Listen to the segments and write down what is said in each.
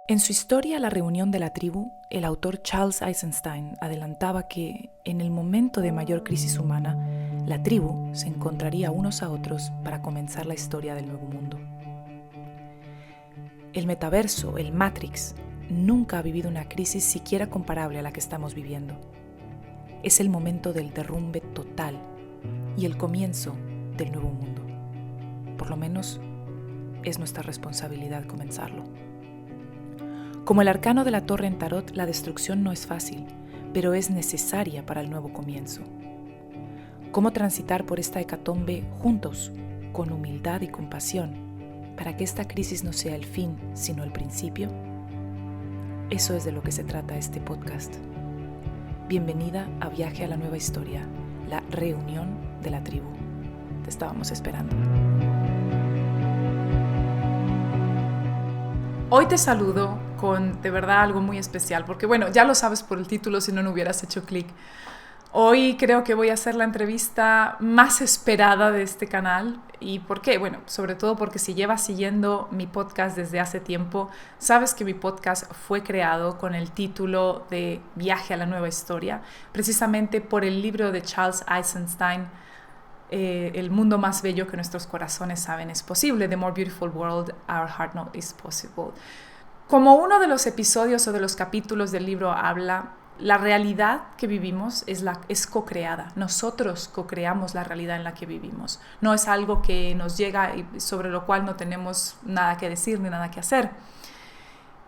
En su historia La reunión de la tribu, el autor Charles Eisenstein adelantaba que, en el momento de mayor crisis humana, la tribu se encontraría unos a otros para comenzar la historia del nuevo mundo. El metaverso, el Matrix, nunca ha vivido una crisis siquiera comparable a la que estamos viviendo. Es el momento del derrumbe total y el comienzo del nuevo mundo. Por lo menos, es nuestra responsabilidad comenzarlo. Como el arcano de la torre en tarot, la destrucción no es fácil, pero es necesaria para el nuevo comienzo. ¿Cómo transitar por esta hecatombe juntos, con humildad y compasión, para que esta crisis no sea el fin, sino el principio? Eso es de lo que se trata este podcast. Bienvenida a Viaje a la Nueva Historia, la reunión de la tribu. Te estábamos esperando. Hoy te saludo con de verdad algo muy especial, porque bueno, ya lo sabes por el título si no hubieras hecho clic. Hoy creo que voy a hacer la entrevista más esperada de este canal. ¿Y por qué? Bueno, sobre todo porque si llevas siguiendo mi podcast desde hace tiempo, sabes que mi podcast fue creado con el título de Viaje a la Nueva Historia, precisamente por el libro de Charles Eisenstein, El mundo más bello que nuestros corazones saben es posible, The more beautiful world our heart knows is possible. Como uno de los episodios o de los capítulos del libro habla, la realidad que vivimos es co-creada. Nosotros co-creamos la realidad en la que vivimos. No es algo que nos llega y sobre lo cual no tenemos nada que decir ni nada que hacer.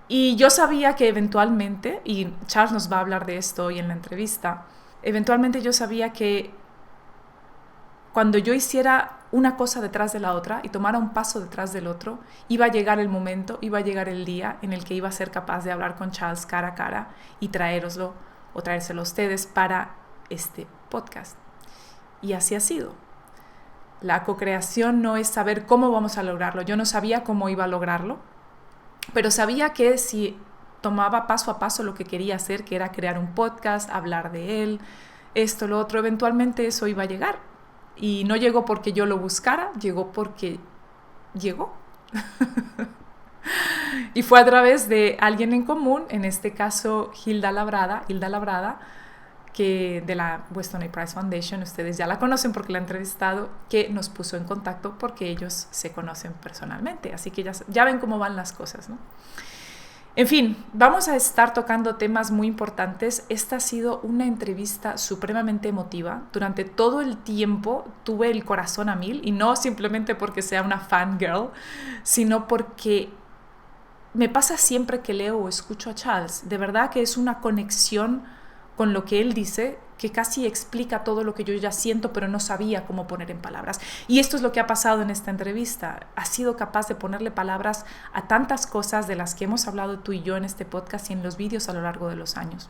Y yo sabía que eventualmente, y Charles nos va a hablar de esto hoy en la entrevista, eventualmente yo sabía que cuando yo hiciera una cosa detrás de la otra y tomara un paso detrás del otro, iba a llegar el momento, iba a llegar el día en el que iba a ser capaz de hablar con Charles cara a cara y traéroslo o traérselo a ustedes para este podcast. Y así ha sido. La co-creación no es saber cómo vamos a lograrlo. Yo no sabía cómo iba a lograrlo, pero sabía que si tomaba paso a paso lo que quería hacer, que era crear un podcast, hablar de él, esto, lo otro, eventualmente eso iba a llegar. Y no llegó porque yo lo buscara, llegó porque llegó. Y fue a través de alguien en común, en este caso Hilda Labrada, que de la Weston A. Price Foundation, ustedes ya la conocen porque la he entrevistado, que nos puso en contacto porque ellos se conocen personalmente. Así que ya ven cómo van las cosas, ¿no? En fin, vamos a estar tocando temas muy importantes. Esta ha sido una entrevista supremamente emotiva. Durante todo el tiempo tuve el corazón a mil, y no simplemente porque sea una fangirl, sino porque me pasa siempre que leo o escucho a Charles. De verdad que es una conexión con lo que él dice que casi explica todo lo que yo ya siento, pero no sabía cómo poner en palabras. Y esto es lo que ha pasado en esta entrevista. Ha sido capaz de ponerle palabras a tantas cosas de las que hemos hablado tú y yo en este podcast y en los vídeos a lo largo de los años,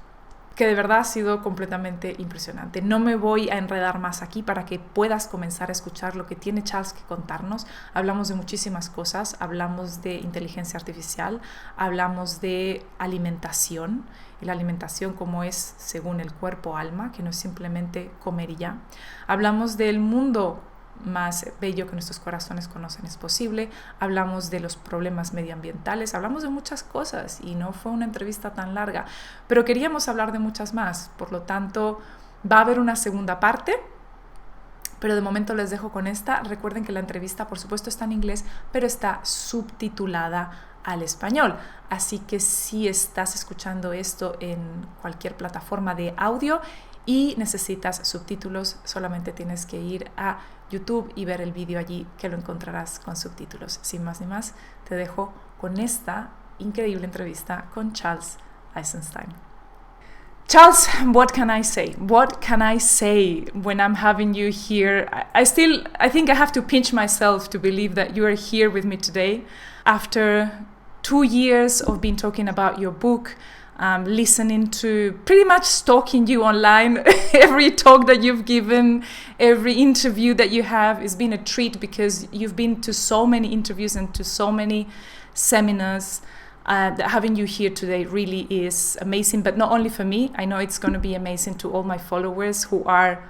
que de verdad ha sido completamente impresionante. No me voy a enredar más aquí para que puedas comenzar a escuchar lo que tiene Charles que contarnos. Hablamos de muchísimas cosas, hablamos de inteligencia artificial, hablamos de alimentación, y la alimentación como es según el cuerpo alma, que no es simplemente comer y ya. Hablamos del mundo más bello que nuestros corazones conocen es posible, hablamos de los problemas medioambientales, hablamos de muchas cosas y no fue una entrevista tan larga, pero queríamos hablar de muchas más, por lo tanto va a haber una segunda parte, pero de momento les dejo con esta. Recuerden que la entrevista por supuesto está en inglés, pero está subtitulada al español, así que si estás escuchando esto en cualquier plataforma de audio y necesitas subtítulos, solamente tienes que ir a YouTube y ver el vídeo allí, que lo encontrarás con subtítulos. Sin más ni más, te dejo con esta increíble entrevista con Charles Eisenstein. Charles, what can I say? What can I say when I'm having you here? I think I have to pinch myself to believe that you are here with me today after 2 years of being talking about your book, listening to, pretty much stalking you online. Every talk that you've given, every interview that you have has been a treat because you've been to so many interviews and to so many seminars. Having you here today really is amazing, but not only for me. I know it's going to be amazing to all my followers who are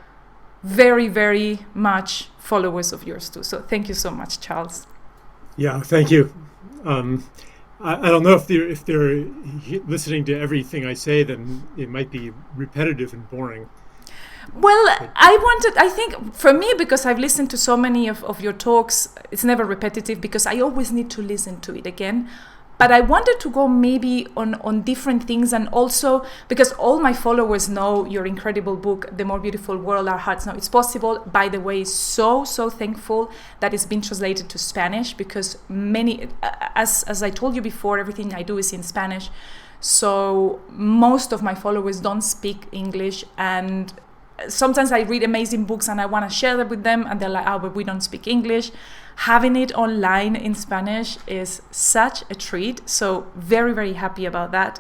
very, very much followers of yours too. So thank you so much, Charles. Yeah, thank you. I don't know if they're listening to everything I say, then it might be repetitive and boring. Well, I think for me, because I've listened to so many of your talks, it's never repetitive because I always need to listen to it again. But I wanted to go maybe on different things, and also because all my followers know your incredible book, The More Beautiful World Our Hearts Know It's Possible. By the way, so thankful that it's been translated to Spanish, because many, as I told you before, everything I do is in Spanish. So most of my followers don't speak English, and sometimes I read amazing books and I want to share them with them, and they're like, oh, but we don't speak English. Having it online in Spanish is such a treat. So very happy about that.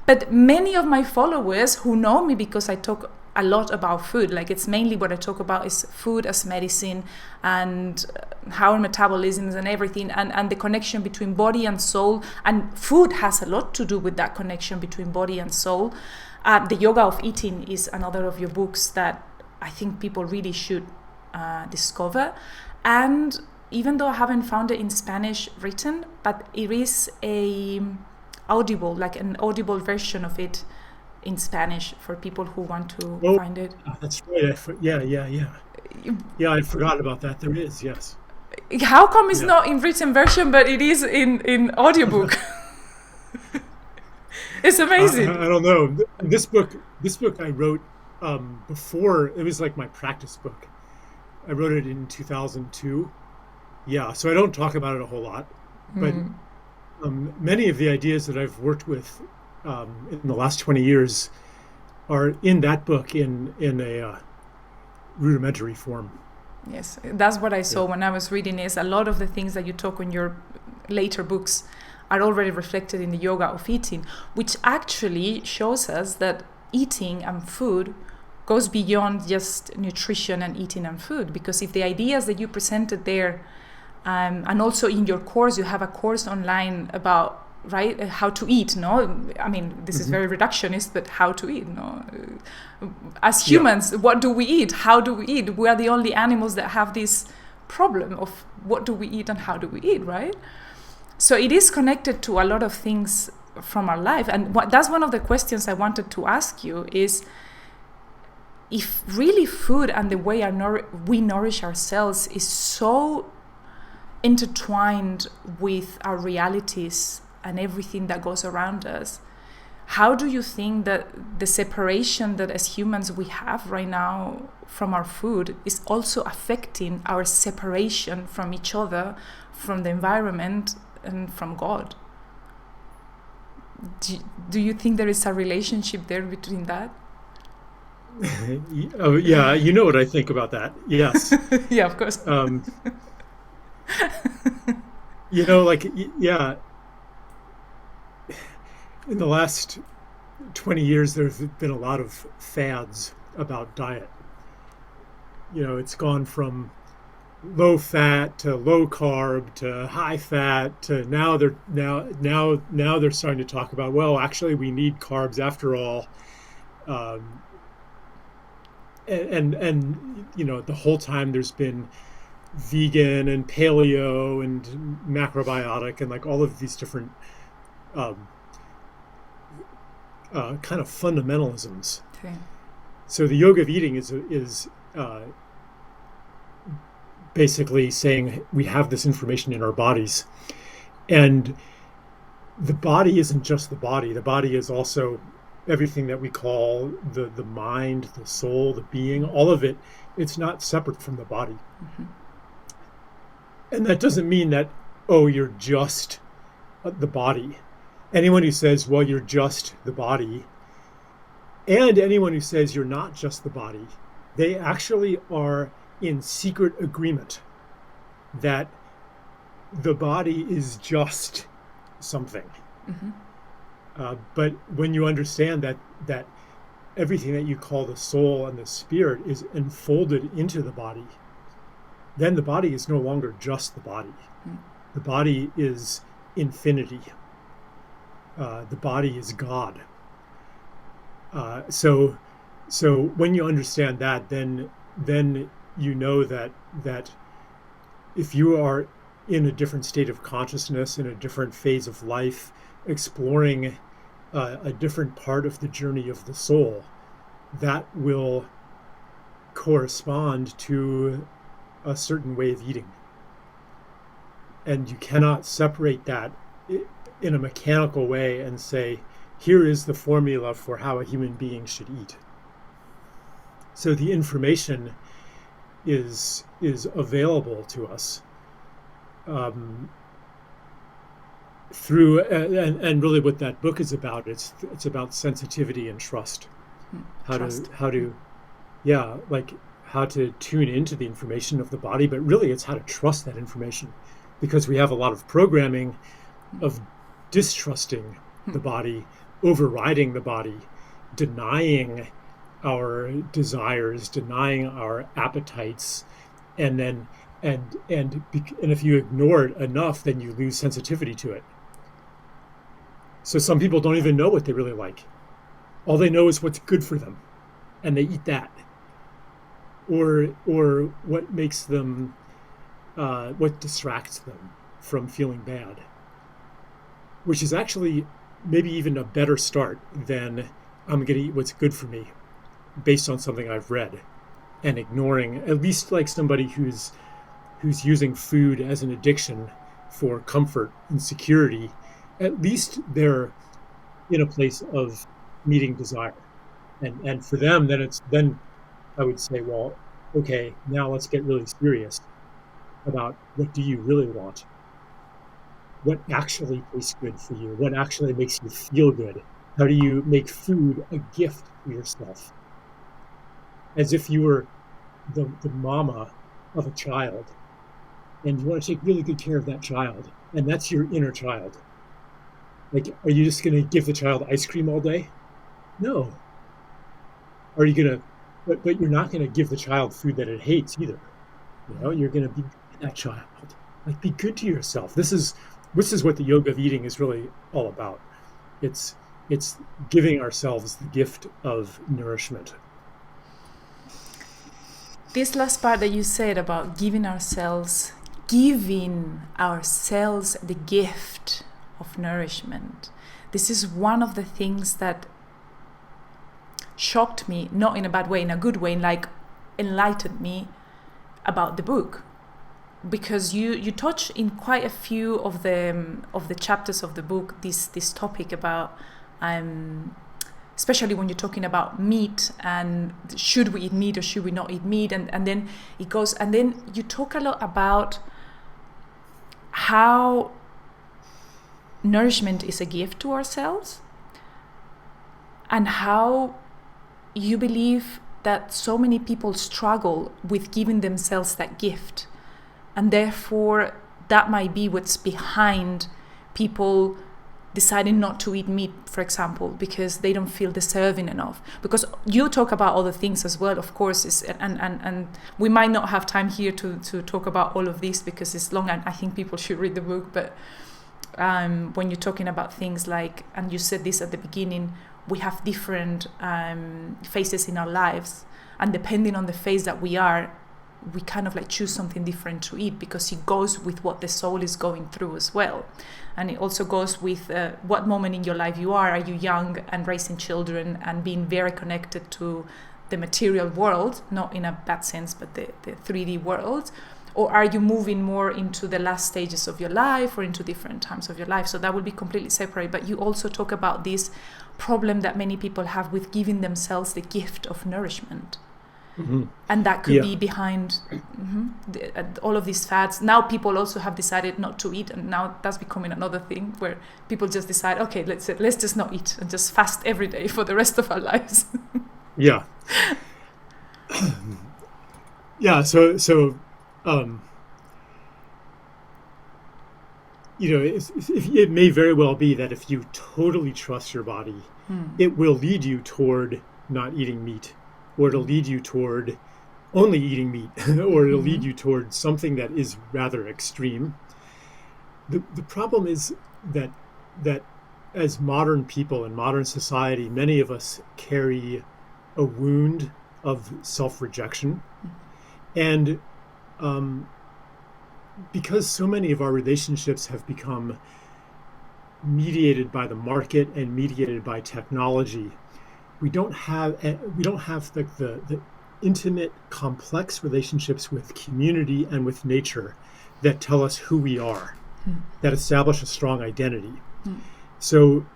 But many of my followers who know me, because I talk a lot about food, like it's mainly what I talk about is food as medicine, and how our metabolisms and everything, and the connection between body and soul. And food has a lot to do with that connection between body and soul. The Yoga of Eating is another of your books that I think people really should discover. And even though I haven't found it in Spanish written, but it is an audible version of it in Spanish for people who want to find it. That's right. Yeah, I forgot about that. There is, yes. How come it's not in written version, but it is in audiobook? It's amazing. I don't know. This book I wrote before. It was like my practice book. I wrote it in 2002. Yeah, so I don't talk about it a whole lot, but many of the ideas that I've worked with in the last 20 years are in that book in a rudimentary form. Yes, that's what I saw when I was reading. Is a lot of the things that you talk in your later books are already reflected in the Yoga of Eating, which actually shows us that eating and food goes beyond just nutrition and eating and food. Because if the ideas that you presented there, and also in your course, you have a course online about how to eat. No, I mean this is very reductionist, but how to eat. No, as humans, what do we eat? How do we eat? We are the only animals that have this problem of what do we eat and how do we eat, right? So it is connected to a lot of things from our life, and that's one of the questions I wanted to ask you is, if really food and the way we nourish ourselves is so intertwined with our realities and everything that goes around us, how do you think that the separation that as humans we have right now from our food is also affecting our separation from each other, from the environment, and from God? Do you think there is a relationship there between that? Oh, yeah, you know what I think about that. Yes. Yeah, of course. Yeah. In the last 20 years, there's been a lot of fads about diet. It's gone from low fat to low carb to high fat to now they're starting to talk about, well, actually we need carbs after all. And the whole time there's been vegan and paleo and macrobiotic and like all of these different kind of fundamentalisms. Okay. So the yoga of eating is basically saying we have this information in our bodies, and the body isn't just the body. The body is also everything that we call the mind, the soul, the being, all of it. It's not separate from the body. Mm-hmm. And that doesn't mean that, you're just the body. Anyone who says, well, you're just the body, and anyone who says you're not just the body, they actually are in secret agreement that the body is just something. Mm-hmm. But when you understand that everything that you call the soul and the spirit is enfolded into the body, then the body is no longer just the body. Mm. The body is infinity. The body is God. So when you understand that, then you know that if you are in a different state of consciousness, in a different phase of life, exploring a different part of the journey of the soul that will correspond to a certain way of eating. And you cannot separate that in a mechanical way and say, here is the formula for how a human being should eat. So the information is available to us through, and really what that book is about, it's about sensitivity and trust. How to tune into the information of the body, but really it's how to trust that information, because we have a lot of programming of distrusting the body, overriding the body, denying our desires, denying our appetites, and if you ignore it enough, then you lose sensitivity to it. So some people don't even know what they really like. All they know is what's good for them, and they eat that. Or what makes them, what distracts them from feeling bad, which is actually maybe even a better start than I'm going to eat what's good for me based on something I've read, and ignoring, at least like somebody who's using food as an addiction for comfort and security, at least they're in a place of meeting desire. And for them, then I would say, well, okay, now let's get really serious about what do you really want? What actually tastes good for you? What actually makes you feel good? How do you make food a gift for yourself? As if you were the mama of a child, and you want to take really good care of that child, and that's your inner child. Like, are you just going to give the child ice cream all day? No. Are you going to, but you're not going to give the child food that it hates either. You know, you're going to be that child. Like, be good to yourself. This is what the yoga of eating is really all about. It's giving ourselves the gift of nourishment. This last part that you said about giving ourselves the gift of nourishment. This is one of the things that shocked me, not in a bad way, in a good way, like enlightened me about the book. Because you touch in quite a few of the chapters of the book this topic about especially when you're talking about meat and should we eat meat or should we not eat meat, and then it goes, and then you talk a lot about how nourishment is a gift to ourselves, and how you believe that so many people struggle with giving themselves that gift, and therefore that might be what's behind people deciding not to eat meat, for example, because they don't feel deserving enough. Because you talk about other things as well, of course, and we might not have time here to talk about all of this because it's long, and I think people should read the book. But when you're talking about things like, and you said this at the beginning, we have different phases in our lives, and depending on the phase that we are, we kind of like choose something different to eat, because it goes with what the soul is going through as well. And it also goes with what moment in your life you are. Are you young and raising children and being very connected to the material world, not in a bad sense, but the 3D world? Or are you moving more into the last stages of your life or into different times of your life? So that will be completely separate. But you also talk about this problem that many people have with giving themselves the gift of nourishment. Mm-hmm. And that could be behind all of these fads. Now people also have decided not to eat, and now that's becoming another thing where people just decide, okay, let's just not eat and just fast every day for the rest of our lives. Yeah. Yeah. So it may very well be that if you totally trust your body, it will lead you toward not eating meat, or it'll lead you toward only eating meat, or it'll lead you toward something that is rather extreme. The problem is that as modern people in modern society, many of us carry a wound of self-rejection. And because so many of our relationships have become mediated by the market and mediated by technology, we don't have the intimate, complex relationships with community and with nature that tell us who we are, that establish a strong identity. So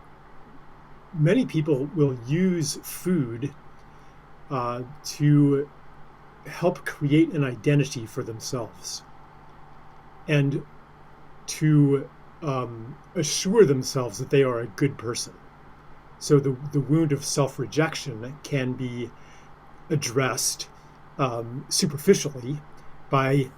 many people will use food to help create an identity for themselves and to assure themselves that they are a good person. So the wound of self-rejection can be addressed superficially by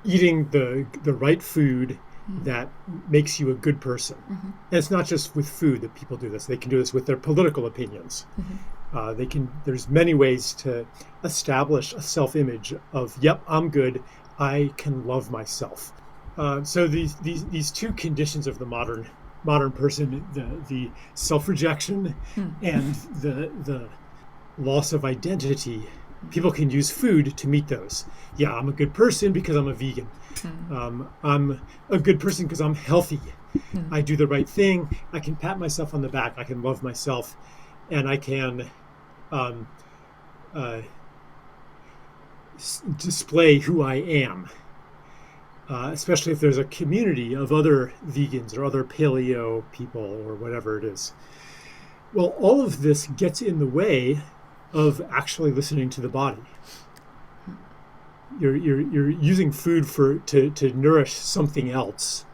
eating the right food that makes you a good person. And it's not just with food that people do this. They can do this with their political opinions. There's many ways to establish a self-image of, yep, I'm good, I can love myself. So these two conditions of the modern person, the self-rejection and the loss of identity, people can use food to meet those. Yeah, I'm a good person because I'm a vegan. I'm a good person because I'm healthy. I do the right thing. I can pat myself on the back. I can love myself, and I can display who I am. Especially if there's a community of other vegans or other paleo people or whatever it is. Well, all of this gets in the way of actually listening to the body. You're using food to nourish something else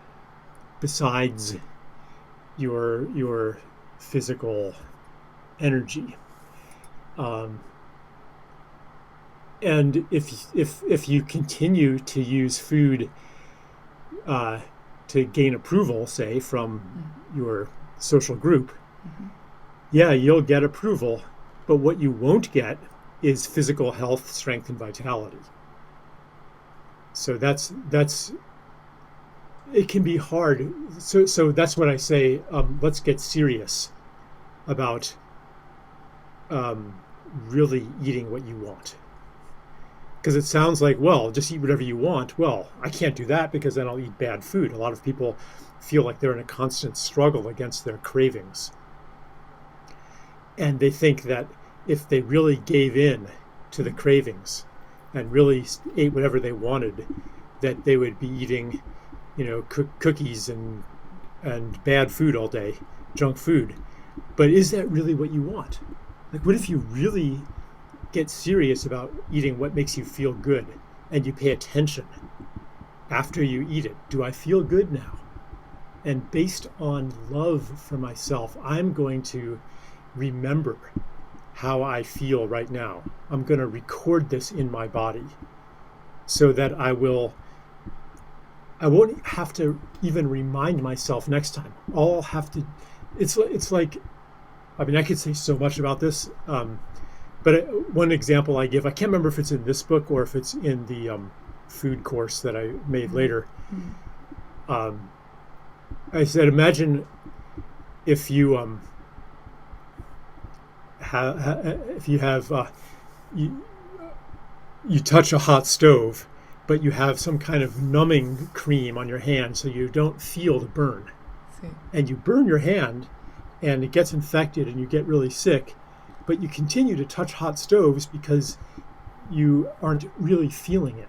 besides your physical energy. And if you continue to use food to gain approval, say, from your social group, yeah, you'll get approval, but what you won't get is physical health, strength, and vitality. So that's it can be hard. So that's what I say. Let's get serious about really eating what you want. Because it sounds like, well, just eat whatever you want. Well, I can't do that because then I'll eat bad food. A lot of people feel like they're in a constant struggle against their cravings. And they think that if they really gave in to the cravings and really ate whatever they wanted, that they would be eating, cookies and bad food all day, junk food. But is that really what you want? Like, what if you really get serious about eating what makes you feel good and you pay attention after you eat it? Do I feel good now? And based on love for myself, I'm going to remember how I feel right now. I'm going to record this in my body so that I won't have to even remind myself next time. All I'll have to, it's like, I mean, I could say so much about this, but one example I give, I can't remember if it's in this book or if it's in the food course that I made later. I said, imagine if you you touch a hot stove, but you have some kind of numbing cream on your hand so you don't feel the burn. And you burn your hand and it gets infected and you get really sick, but you continue to touch hot stoves because you aren't really feeling it.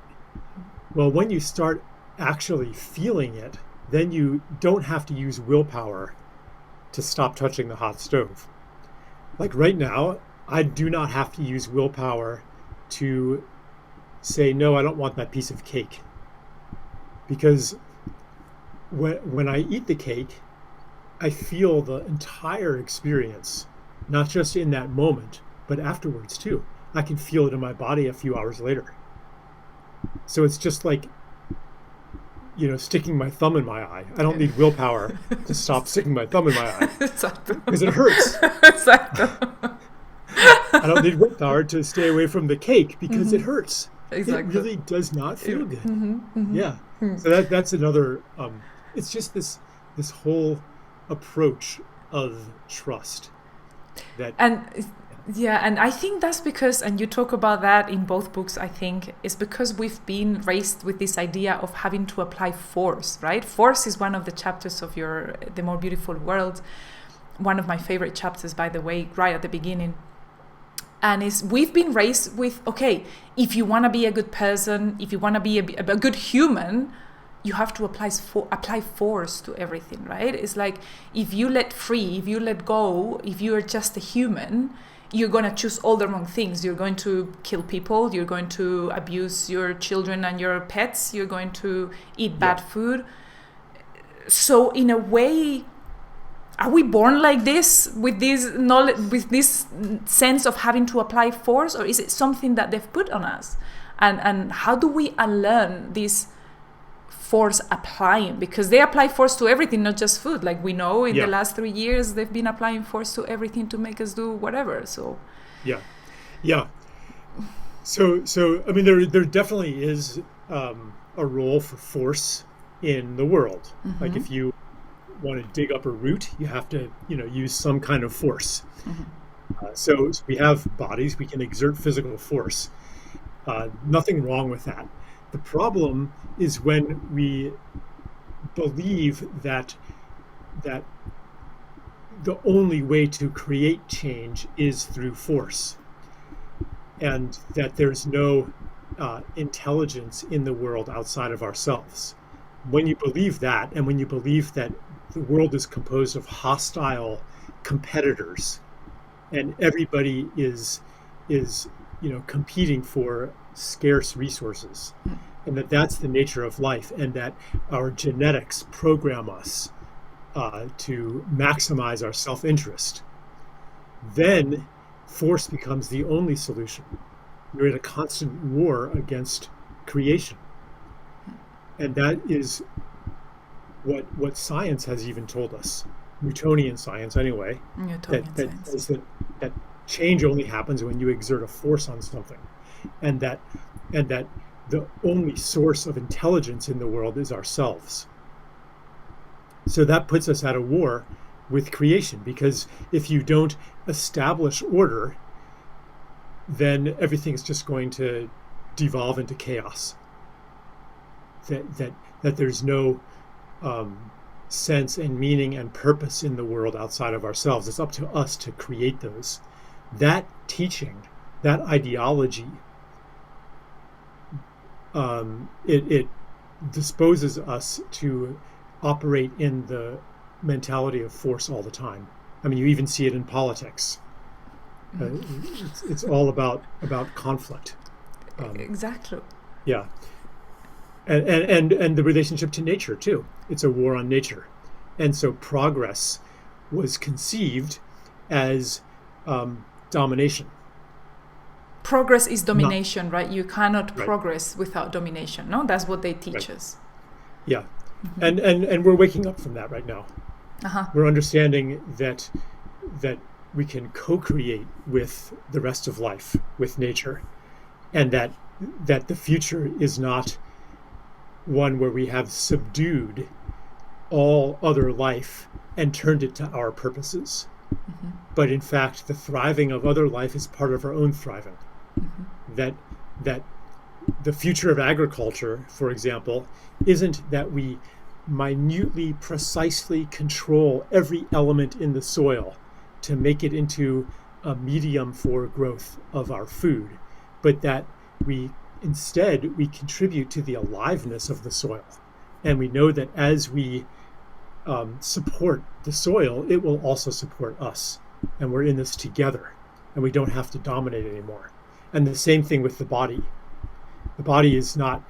Well, when you start actually feeling it, then you don't have to use willpower to stop touching the hot stove. Like right now, I do not have to use willpower to say, no, I don't want that piece of cake. Because when I eat the cake, I feel the entire experience, not just in that moment, but afterwards too. I can feel it in my body a few hours later. So it's just like, sticking my thumb in my eye. I don't need willpower to stop sticking my thumb in my eye. Because it hurts. I don't need willpower to stay away from the cake because it hurts. Exactly. It really does not feel good. Yeah. So that's another, it's just this whole approach of trust. Yeah, and I think that's because, and you talk about that in both books, I think, is because we've been raised with this idea of having to apply force, right? Force is one of the chapters of The More Beautiful World, one of my favorite chapters, by the way, right at the beginning. And we've been raised with, okay, if you want to be a good person, if you want to be a good human, you have to apply force to everything, right? It's like if you let free, if you let go, if you are just a human, you're going to choose all the wrong things. You're going to kill people. You're going to abuse your children and your pets. You're going to eat bad food. So in a way, are we born like this with this knowledge, with this sense of having to apply force, or is it something that they've put on us? And how do we unlearn this force applying? Because they apply force to everything, not just food. Like we know in the last 3 years, they've been applying force to everything to make us do whatever. So So I mean, there definitely is a role for force in the world. Mm-hmm. Like if you want to dig up a root, you have to, use some kind of force. Mm-hmm. So we have bodies, we can exert physical force. Nothing wrong with that. The problem is when we believe that the only way to create change is through force, and that there's no intelligence in the world outside of ourselves. When you believe that, and when you believe that the world is composed of hostile competitors, and everybody is competing for scarce resources, and that's the nature of life, and that our genetics program us to maximize our self-interest, then force becomes the only solution. You're in a constant war against creation. And that is what science has even told us, Newtonian science anyway, that change only happens when you exert a force on something, and that the only source of intelligence in the world is ourselves. So that puts us at a war with creation, because if you don't establish order, then everything's just going to devolve into chaos. That there's no sense and meaning and purpose in the world outside of ourselves. It's up to us to create those. That teaching, that ideology, it disposes us to operate in the mentality of force all the time. I mean, you even see it in politics. It's all about conflict. Exactly. Yeah. And the relationship to nature too. It's a war on nature. And so progress was conceived as domination. Progress is domination, right? You cannot progress without domination. No, that's what they teach us. Yeah. Mm-hmm. And we're waking up from that right now. Uh-huh. We're understanding that we can co-create with the rest of life, with nature, and that the future is not one where we have subdued all other life and turned it to our purposes. Mm-hmm. But in fact, the thriving of other life is part of our own thriving. Mm-hmm. That the future of agriculture, for example, isn't that we minutely, precisely control every element in the soil to make it into a medium for growth of our food, but that we contribute to the aliveness of the soil. And we know that as we support the soil, it will also support us. And we're in this together, and we don't have to dominate anymore. And the same thing with the body. The body is not,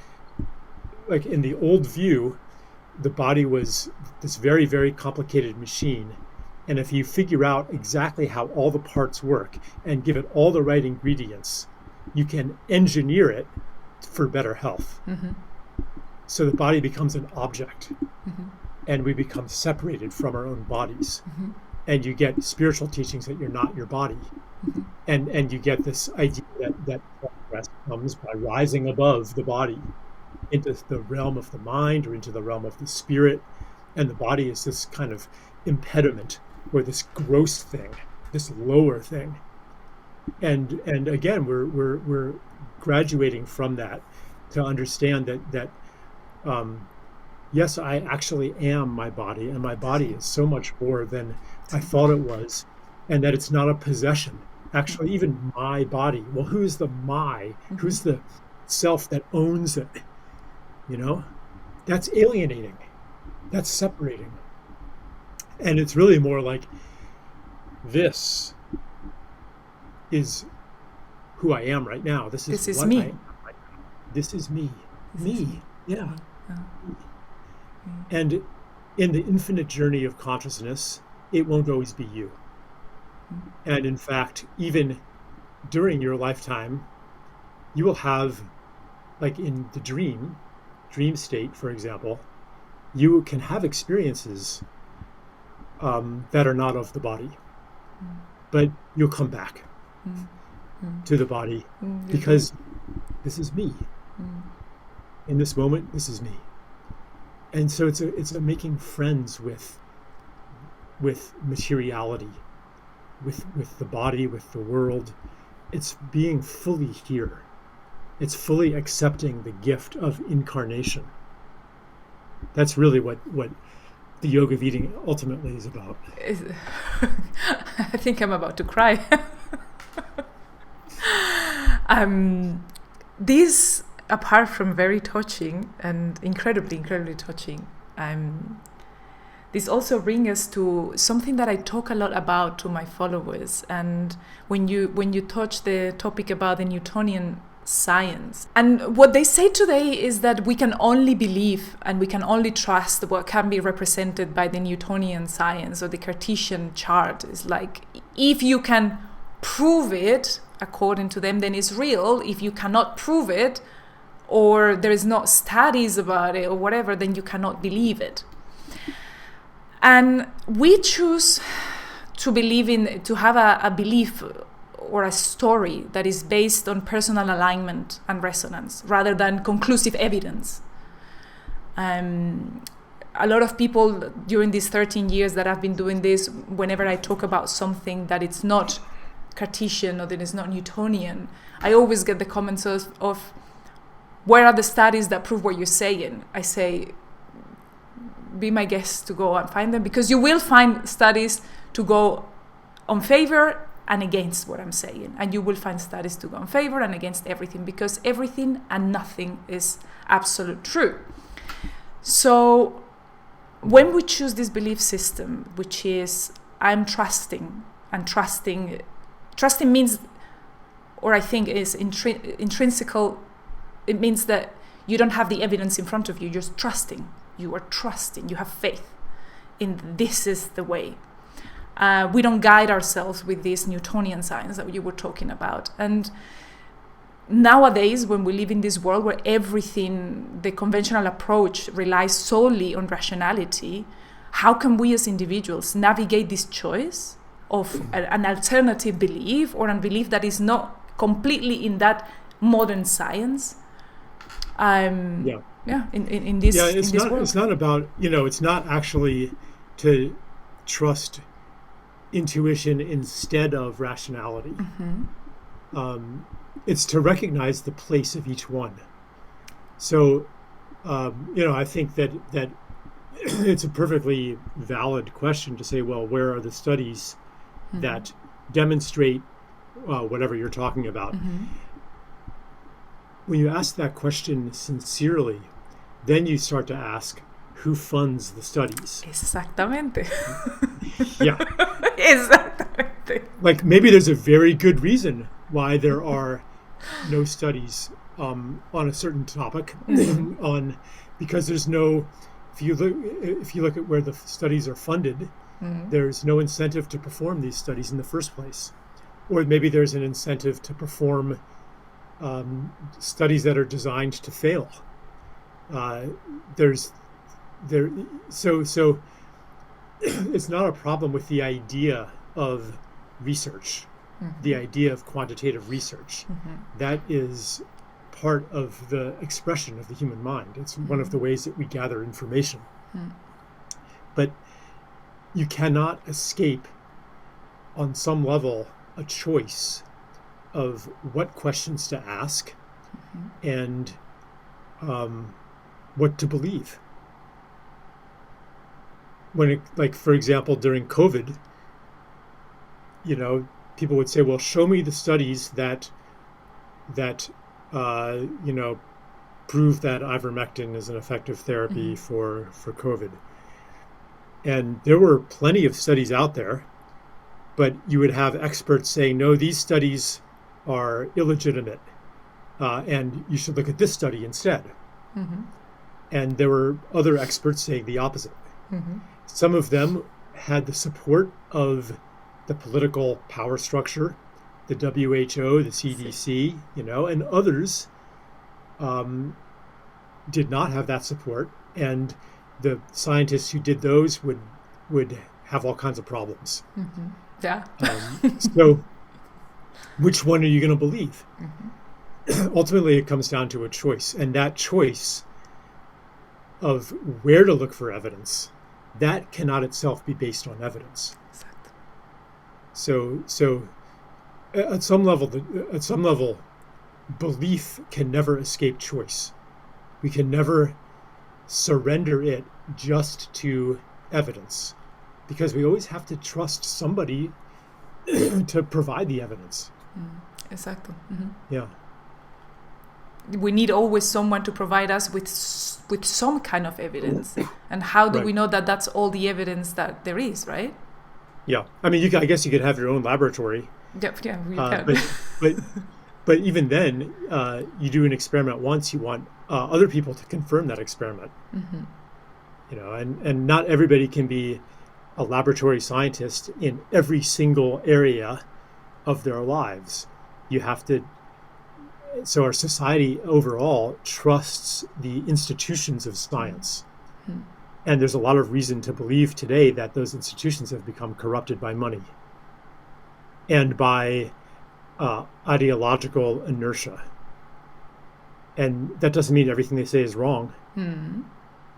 like in the old view, the body was this very, very complicated machine. And if you figure out exactly how all the parts work and give it all the right ingredients, you can engineer it for better health. Mm-hmm. So the body becomes an object, mm-hmm. and we become separated from our own bodies. Mm-hmm. And you get spiritual teachings that you're not your body. Mm-hmm. And you get this idea that progress comes by rising above the body into the realm of the mind or into the realm of the spirit. And the body is this kind of impediment, or this gross thing, this lower thing. And again, we're graduating from that to understand that yes, I actually am my body, and my body is so much more than I thought it was, and that it's not a possession. Actually, even my body. Well, who's the my? Who's the self that owns it? You know, that's alienating. That's separating. And it's really more like, this is who I am right now. This is what me. I am right now. This is me. Me. Yeah. And in the infinite journey of consciousness, it won't always be you. And in fact, even during your lifetime, you will have, like in the dream state, for example, you can have experiences that are not of the body, but you'll come back to the body because this is me. In this moment, this is me. And so it's a making friends with materiality, with the body, with the world. It's being fully here. It's fully accepting the gift of incarnation. That's really what the yoga of eating ultimately is about. I think I'm about to cry. This, apart from very touching and incredibly touching, this also brings us to something that I talk a lot about to my followers. And when you touch the topic about the Newtonian science, and what they say today is that we can only believe and we can only trust what can be represented by the Newtonian science or the Cartesian chart. Is like, if you can prove it according to them, then it's real. If you cannot prove it, or there is not studies about it or whatever, then you cannot believe it. And we choose to believe to have a belief or a story that is based on personal alignment and resonance rather than conclusive evidence. A lot of people during these 13 years that I've been doing this, whenever I talk about something that it's not Cartesian or that it's not Newtonian, I always get the comments of where are the studies that prove what you're saying? I say, be my guest to go and find them, because you will find studies to go on favor and against what I'm saying, and you will find studies to go in favor and against everything, because everything and nothing is absolute true. So when we choose this belief system, which is I'm trusting, and trusting means, or I think is intrinsical, it means that you don't have the evidence in front of you, you're just trusting. You are trusting, you have faith in this is the way. We don't guide ourselves with this Newtonian science that you were talking about. And nowadays, when we live in this world where everything, the conventional approach relies solely on rationality, how can we as individuals navigate this choice of an alternative belief or a belief that is not completely in that modern science? In this world. It's not about, it's not actually to trust intuition instead of rationality. It's to recognize the place of each one. So, I think that it's a perfectly valid question to say, well, where are the studies that demonstrate whatever you're talking about? When you ask that question sincerely, then you start to ask, who funds the studies? Exactamente. Yeah. Exactamente. Like, maybe there's a very good reason why there are no studies on a certain topic, because there's no, if you look at where the studies are funded, there's no incentive to perform these studies in the first place. Or maybe there's an incentive to perform studies that are designed to fail. So it's not a problem with the idea of research, the idea of quantitative research. That is part of the expression of the human mind. It's one of the ways that we gather information. But you cannot escape, on some level, a choice of what questions to ask and what to believe. Like, for example, during COVID, people would say, well, show me the studies that prove that ivermectin is an effective therapy for COVID. And there were plenty of studies out there, but you would have experts saying, no, these studies are illegitimate, and you should look at this study instead. And there were other experts saying the opposite. Some of them had the support of the political power structure, the WHO, the CDC, and others did not have that support. And the scientists who did those would have all kinds of problems. Yeah. So which one are you going to believe? Ultimately, it comes down to a choice. And that choice of where to look for evidence, that cannot itself be based on evidence. Exactly. So at some level, belief can never escape choice. We can never surrender it just to evidence, because we always have to trust somebody to provide the evidence. Exactly. Yeah. We need always someone to provide us with some kind of evidence. And how do we know that that's all the evidence that there is, right? Yeah. I mean, I guess you could have your own laboratory. Yeah, we can. But even then, you do an experiment once, you want other people to confirm that experiment. And not everybody can be a laboratory scientist in every single area of their lives. You have to. So our society overall trusts the institutions of science. And there's a lot of reason to believe today that those institutions have become corrupted by money and by ideological inertia. And that doesn't mean everything they say is wrong,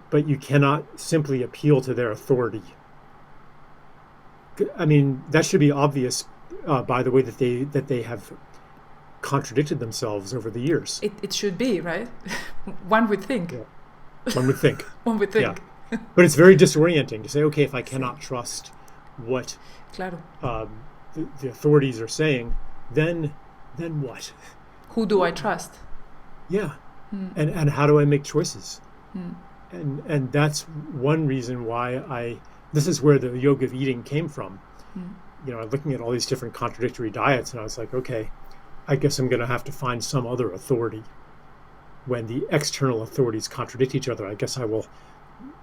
but you cannot simply appeal to their authority. I mean, that should be obvious by the way that they have contradicted themselves over the years. It should be, right? One would think. Yeah. One would think. One would think. Yeah. But it's very disorienting to say, okay, if I cannot trust what the authorities are saying, then what? Who do I trust? Yeah. And how do I make choices? And that's one reason why this is where the yoga of eating came from. Looking at all these different contradictory diets, and I was like, okay, I guess I'm going to have to find some other authority. When the external authorities contradict each other, I guess I will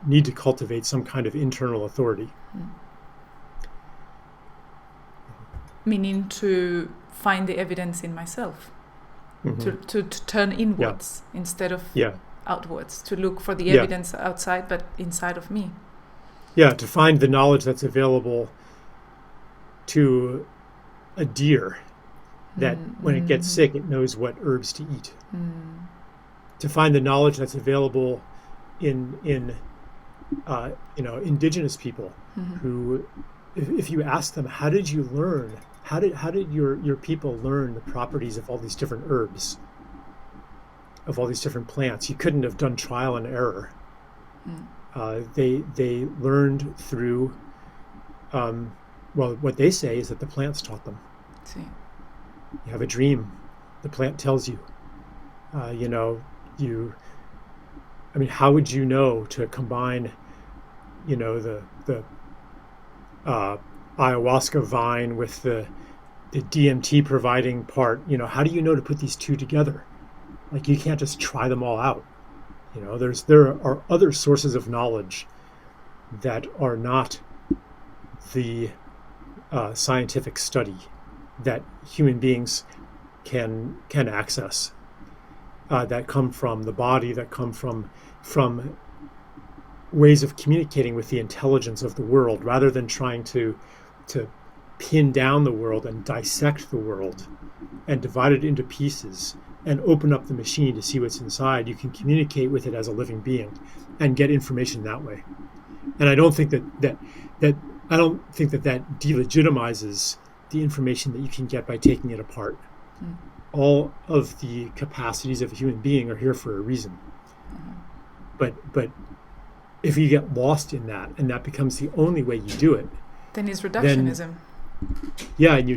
need to cultivate some kind of internal authority. Meaning to find the evidence in myself, to turn inwards instead of outwards, to look for the evidence outside, but inside of me. Yeah, to find the knowledge that's available to a deer that when it gets sick, it knows what herbs to eat. To find the knowledge that's available in indigenous people who, if you ask them, how did you learn? How did your people learn the properties of all these different herbs, of all these different plants? You couldn't have done trial and error. They learned through. What they say is that the plants taught them. See. You have a dream, the plant tells you. How would you know to combine, the ayahuasca vine with the DMT providing part? How do you know to put these two together? Like, you can't just try them all out. There are other sources of knowledge that are not the scientific study that human beings can access, that come from the body, that come from ways of communicating with the intelligence of the world, rather than trying to pin down the world and dissect the world and divide it into pieces and open up the machine to see what's inside. You can communicate with it as a living being and get information that way. And I don't think that delegitimizes the information that you can get by taking it apart. All of the capacities of a human being are here for a reason. But if you get lost in that, and that becomes the only way you do it, then it's reductionism. And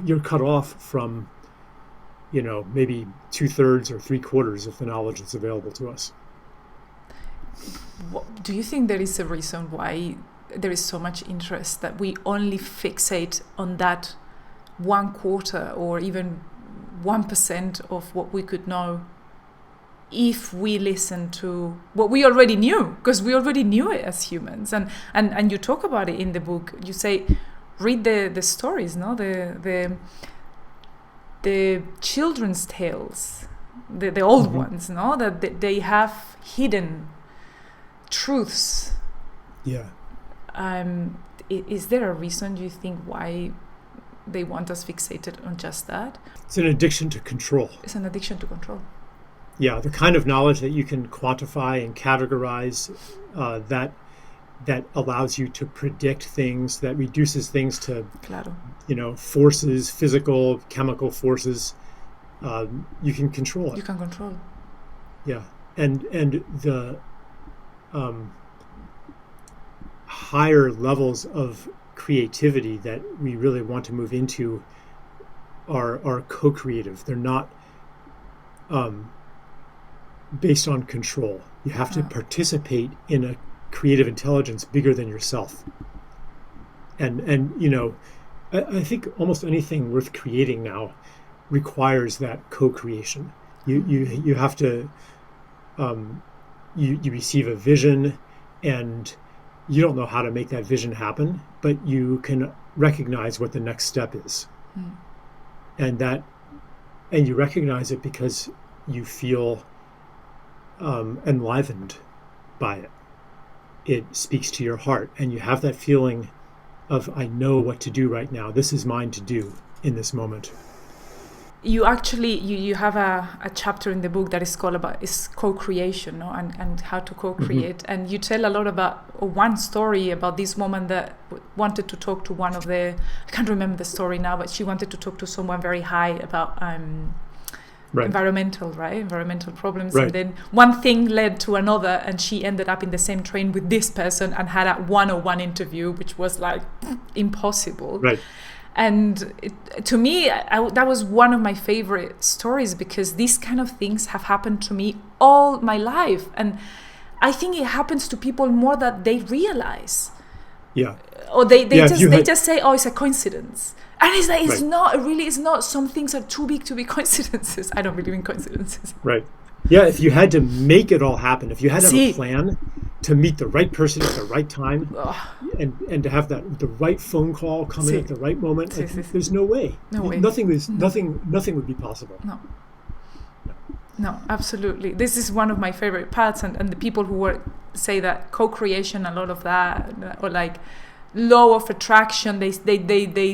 you're cut off from, maybe 2/3 or 3/4 of the knowledge that's available to us. Do you think there is a reason why there is so much interest that we only fixate on that 1/4 or even 1% of what we could know if we listen to what we already knew, because we already knew it as humans, and you talk about it in the book. You say, read the stories, no, the children's tales, the old ones, no, that they have hidden truths. Yeah. Is there a reason, do you think, why they want us fixated on just that? It's an addiction to control. It's an addiction to control. Yeah, the kind of knowledge that you can quantify and categorize, that allows you to predict things, that reduces things to, forces, physical, chemical forces. You can control it. You can control. Yeah, and the higher levels of creativity that we really want to move into are co-creative. They're not based on control. You have to participate in a creative intelligence bigger than yourself. And I think almost anything worth creating now requires that co-creation. You have to you receive a vision, and you don't know how to make that vision happen, but you can recognize what the next step is. And you recognize it because you feel enlivened by it. It speaks to your heart, and you have that feeling of, I know what to do right now. This is mine to do in this moment. You actually, you have a chapter in the book that is called is co-creation, no? and how to co-create. And you tell a lot about one story about this woman that wanted to talk to one of I can't remember the story now, but she wanted to talk to someone very high about environmental problems. Right. And then one thing led to another, and she ended up in the same train with this person and had a one-on-one interview, which was like impossible. Right. And to me, that was one of my favorite stories, because these kind of things have happened to me all my life. And I think it happens to people more than they realize. Yeah. Or they just say, oh, it's a coincidence. And it's like, it's not, really, it's not. Some things are too big to be coincidences. I don't believe in coincidences. Right. Yeah, if you had to make it all happen, if you had to have a plan to meet the right person at the right time, and to have the right phone call come in at the right moment, there's no way. No way. Nothing would be possible. No, absolutely. This is one of my favorite parts, and the people who say that co-creation, a lot of that, or like law of attraction, they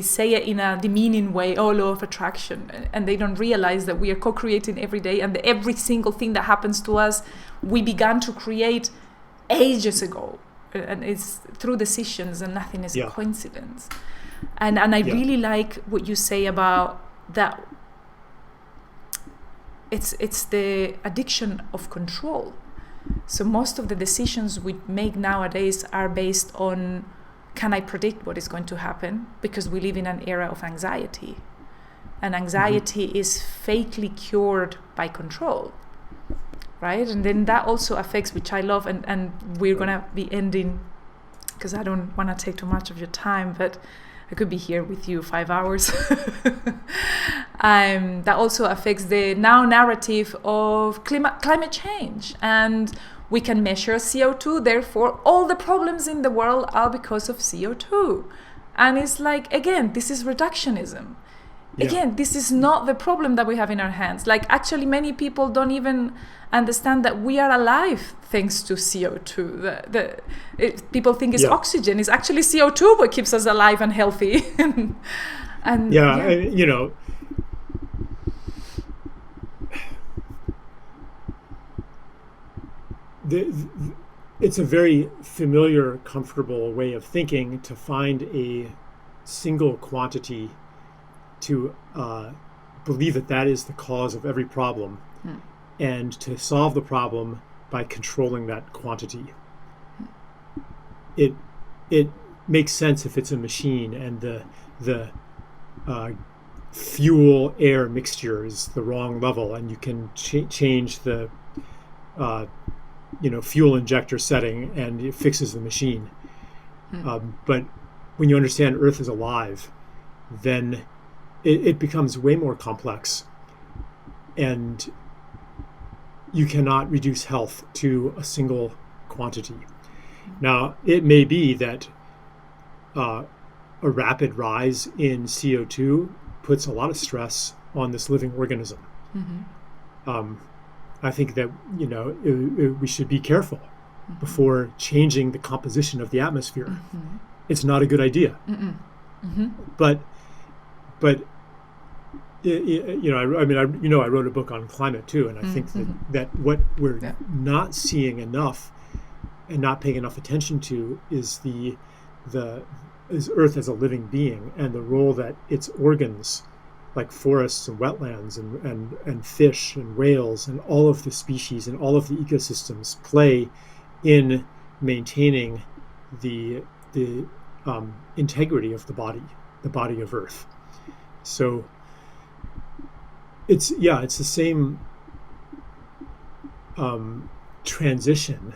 say it in a demeaning way, law of attraction, and they don't realize that we are co-creating every day, and every single thing that happens to us, we began to create ages ago, and it's through decisions, and nothing is a coincidence. And I really like what you say about that. It's the addiction of control. So most of the decisions we make nowadays are based on, can I predict what is going to happen? Because we live in an era of anxiety. And anxiety is fakely cured by control, right? And then that also affects, which I love, and we're going to be ending, because I don't want to take too much of your time, but I could be here with you 5 hours. That also affects the now narrative of climate change. And we can measure CO2, therefore all the problems in the world are because of CO2. And it's like, again, this is reductionism. Yeah. Again, this is not the problem that we have in our hands. Like, actually, many people don't even understand that we are alive thanks to CO2. People think it's oxygen. It's actually CO2 what keeps us alive and healthy. It's a very familiar, comfortable way of thinking to find a single quantity to believe that that is the cause of every problem, and to solve the problem by controlling that quantity. It makes sense if it's a machine and the fuel air mixture is the wrong level, and you can change the fuel injector setting and it fixes the machine. But when you understand Earth is alive, then it becomes way more complex, and you cannot reduce health to a single quantity. Now, it may be that a rapid rise in CO2 puts a lot of stress on this living organism. I think that we should be careful before changing the composition of the atmosphere. It's not a good idea. But I wrote a book on climate too, and I think that what we're not seeing enough and not paying enough attention to is is Earth as a living being, and the role that its organs, like forests and wetlands and fish and whales and all of the species and all of the ecosystems play in maintaining the integrity of the body of Earth. So it's the same transition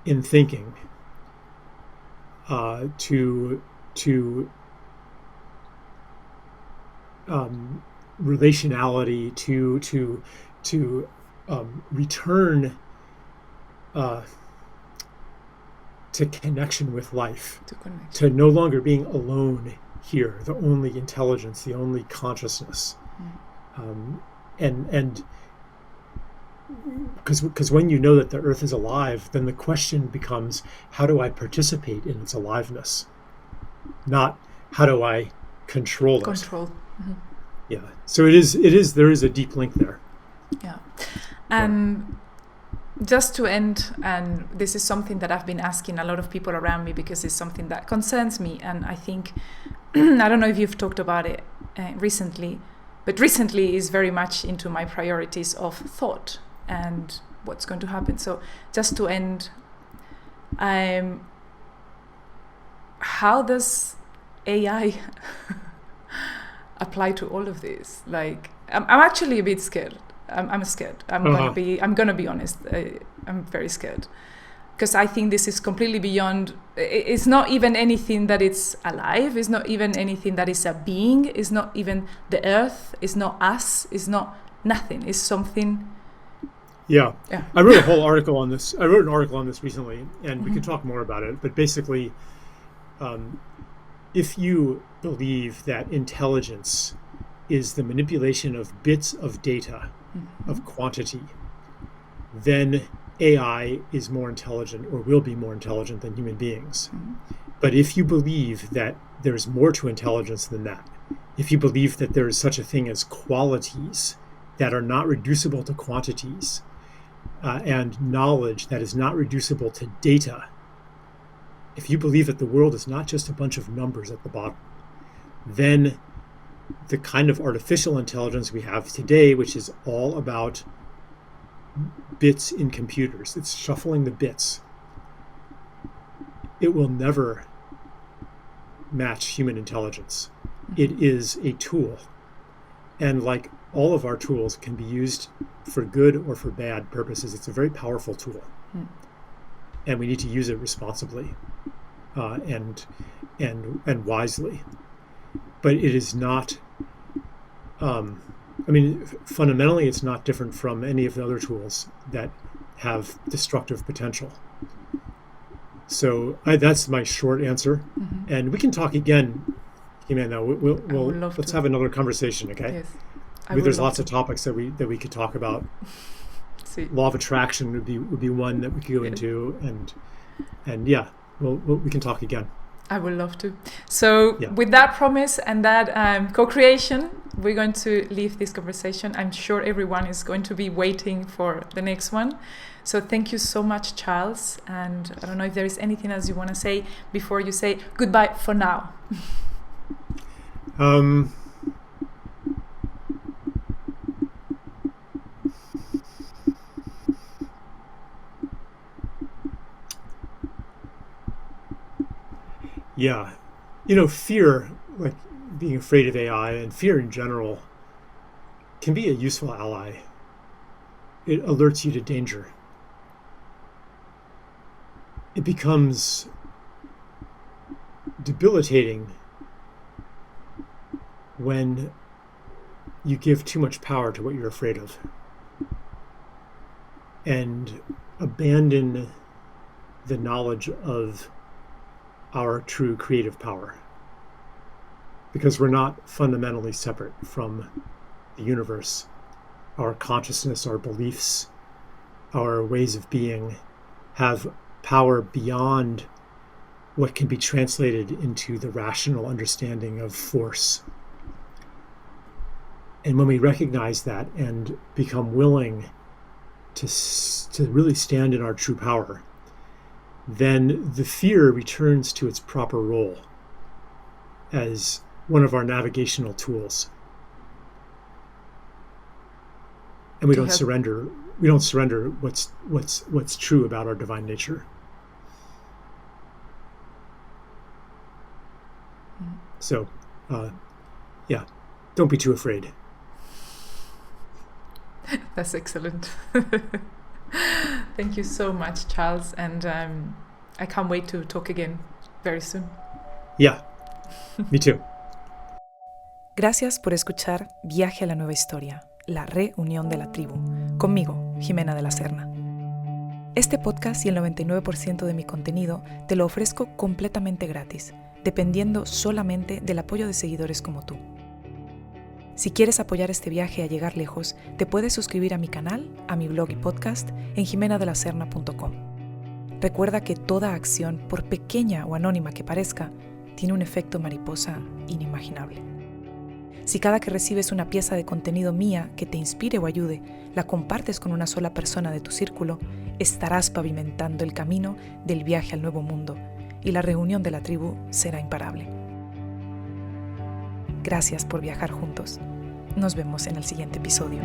in thinking to relationality, to return to connection with life, to no longer being alone here, the only intelligence, the only consciousness. And because when you know that the Earth is alive, then the question becomes, how do I participate in its aliveness? Not how do I control it. Yeah. So there is a deep link there. Yeah. And just to end, and this is something that I've been asking a lot of people around me because it's something that concerns me, and I think I don't know if you've talked about it recently, but recently is very much into my priorities of thought and what's going to happen. So just to end, how does AI apply to all of this? Like, I'm actually a bit scared. I'm scared. I'm gonna be honest. I'm very scared because I think this is completely beyond. It's not even anything that it's alive. It's not even anything that is a being. It's not even the Earth. It's not us. It's not nothing. It's something. Yeah. I wrote a whole article on this. I wrote an article on this recently, and we can talk more about it. But basically, if you believe that intelligence is the manipulation of bits of data, of quantity, then AI is more intelligent or will be more intelligent than human beings. But if you believe that there's more to intelligence than that, if you believe that there is such a thing as qualities that are not reducible to quantities, and knowledge that is not reducible to data, if you believe that the world is not just a bunch of numbers at the bottom, then the kind of artificial intelligence we have today, which is all about bits in computers, it's shuffling the bits, it will never match human intelligence. It is a tool. And like all of our tools can be used for good or for bad purposes. It's a very powerful tool. And we need to use it responsibly and wisely. But it is not, fundamentally it's not different from any of the other tools that have destructive potential. So that's my short answer. And we can talk again. Let's have another conversation, okay? Yes. There's lots of topics that we could talk about. Law of attraction would be one that we could go into, and yeah, we can talk again. I would love to. So with that promise and that co-creation, we're going to leave this conversation. I'm sure everyone is going to be waiting for the next one. So thank you so much, Charles. And I don't know if there is anything else you want to say before you say goodbye for now. Yeah. Fear, like being afraid of AI and fear in general, can be a useful ally. It alerts you to danger. It becomes debilitating when you give too much power to what you're afraid of and abandon the knowledge of our true creative power, because we're not fundamentally separate from the universe. Our consciousness, our beliefs, our ways of being have power beyond what can be translated into the rational understanding of force. And when we recognize that and become willing to really stand in our true power, then the fear returns to its proper role as one of our navigational tools. And we don't surrender what's true about our divine nature. So, don't be too afraid. That's excellent. Thank you so much, Charles, and I can't wait to talk again very soon. Yeah, me too. Gracias por escuchar Viaje a la Nueva Historia, la reunión de la tribu, conmigo, Jimena de la Serna. Este podcast y el 99% de mi contenido te lo ofrezco completamente gratis, dependiendo solamente del apoyo de seguidores como tú. Si quieres apoyar este viaje a llegar lejos, te puedes suscribir a mi canal, a mi blog y podcast en jimenadelaserna.com. Recuerda que toda acción, por pequeña o anónima que parezca, tiene un efecto mariposa inimaginable. Si cada que recibes una pieza de contenido mía que te inspire o ayude, la compartes con una sola persona de tu círculo, estarás pavimentando el camino del viaje al nuevo mundo y la reunión de la tribu será imparable. Gracias por viajar juntos. Nos vemos en el siguiente episodio.